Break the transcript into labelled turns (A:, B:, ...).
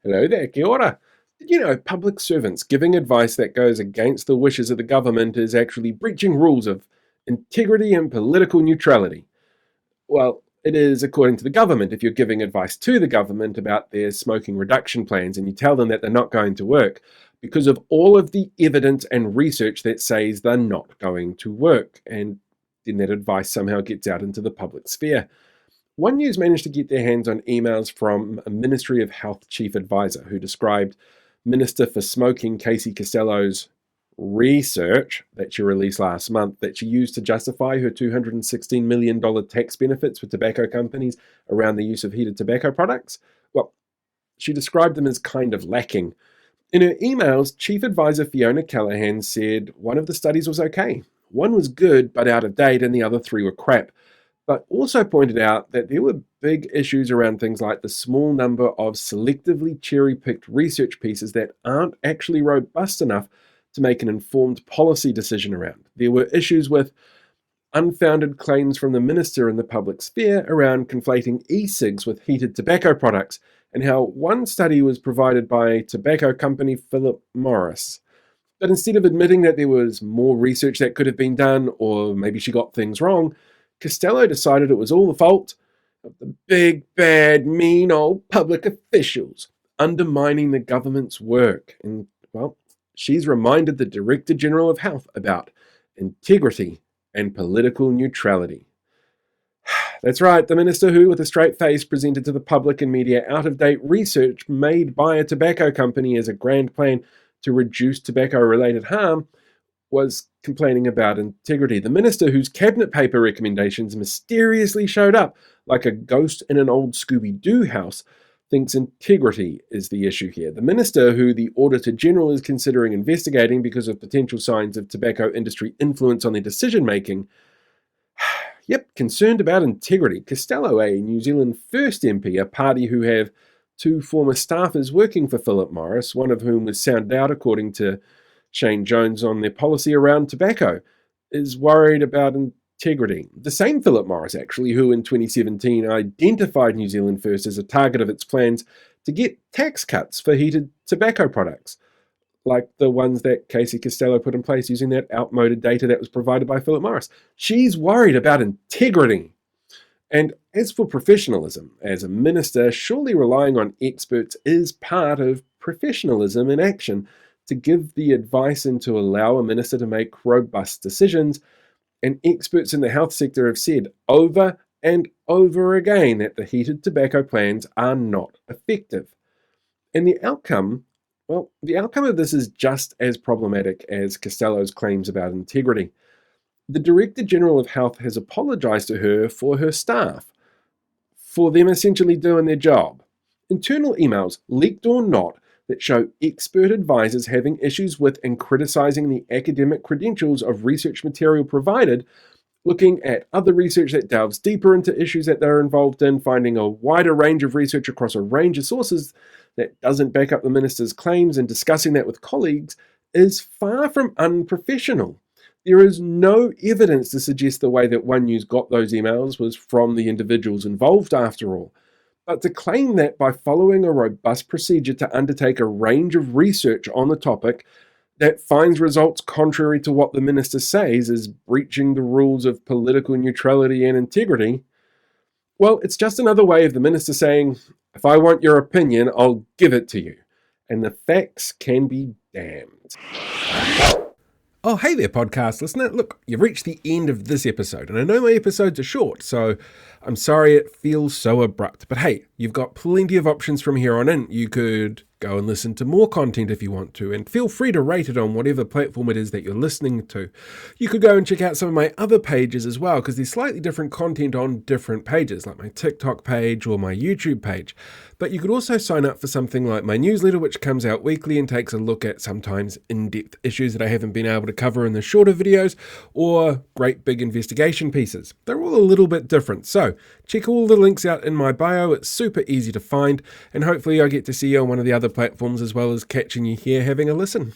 A: Hello there, kia ora. Did you know public servants giving advice that goes against the wishes of the government is actually breaching rules of integrity and political neutrality? Well, it is according to the government if you're giving advice to the government about their smoking reduction plans and you tell them that they're not going to work because of all of the evidence and research that says they're not going to work, and then that advice somehow gets out into the public sphere. One News managed to get their hands on emails from a Ministry of Health chief advisor who described Minister for Smoking Casey Costello's research that she released last month that she used to justify her $216 million tax benefits for tobacco companies around the use of heated tobacco products. Well, she described them as kind of lacking. In her emails, Chief Advisor Fiona Callaghan said one of the studies was okay, one was good but out of date, and the other three were crap, but also pointed out that there were big issues around things like the small number of selectively cherry-picked research pieces that aren't actually robust enough to make an informed policy decision around. There were issues with unfounded claims from the minister in the public sphere around conflating e-cigs with heated tobacco products, and how one study was provided by tobacco company Philip Morris. But instead of admitting that there was more research that could have been done, or maybe she got things wrong, Costello decided it was all the fault of the big, bad, mean old public officials undermining the government's work. And, well, she's reminded the Director General of Health about integrity and political neutrality. That's right, the minister who, with a straight face, presented to the public and media out-of-date research made by a tobacco company as a grand plan to reduce tobacco-related harm, was complaining about integrity. The minister whose cabinet paper recommendations mysteriously showed up like a ghost in an old Scooby-Doo house thinks integrity is the issue here. The minister who the Auditor General is considering investigating because of potential signs of tobacco industry influence on their decision-making. Yep, concerned about integrity. Costello, a New Zealand First MP, a party who have two former staffers working for Philip Morris, one of whom was sounded out according to Shane Jones on their policy around tobacco, is worried about integrity. The same Philip Morris, actually, who in 2017 identified New Zealand First as a target of its plans to get tax cuts for heated tobacco products, like the ones that Casey Costello put in place using that outmoded data that was provided by Philip Morris. She's worried about integrity. And as for professionalism, as a minister, surely relying on experts is part of professionalism in action, to give the advice and to allow a minister to make robust decisions. And experts in the health sector have said over and over again that the heated tobacco plans are not effective. And the outcome of this is just as problematic as Costello's claims about integrity. The Director General of Health has apologised to her for her staff, for them essentially doing their job. Internal emails, leaked or not, that show expert advisors having issues with and criticising the academic credentials of research material provided, looking at other research that delves deeper into issues that they're involved in, finding a wider range of research across a range of sources that doesn't back up the minister's claims, and discussing that with colleagues is far from unprofessional. There is no evidence to suggest the way that One News got those emails was from the individuals involved after all. But to claim that by following a robust procedure to undertake a range of research on the topic that finds results contrary to what the minister says is breaching the rules of political neutrality and integrity, well, it's just another way of the minister saying, if I want your opinion, I'll give it to you. And the facts can be damned. Oh, hey there, podcast listener. Look, you've reached the end of this episode, and I know my episodes are short, so I'm sorry it feels so abrupt. But hey, you've got plenty of options from here on in. You could go and listen to more content if you want to, and feel free to rate it on whatever platform it is that you're listening to. You could go and check out some of my other pages as well, because there's slightly different content on different pages, like my TikTok page or my YouTube page. But you could also sign up for something like my newsletter, which comes out weekly and takes a look at sometimes in-depth issues that I haven't been able to cover in the shorter videos, or great big investigation pieces. They're all a little bit different. So check all the links out in my bio. It's super easy to find, and hopefully I get to see you on one of the other platforms as well as catching you here having a listen.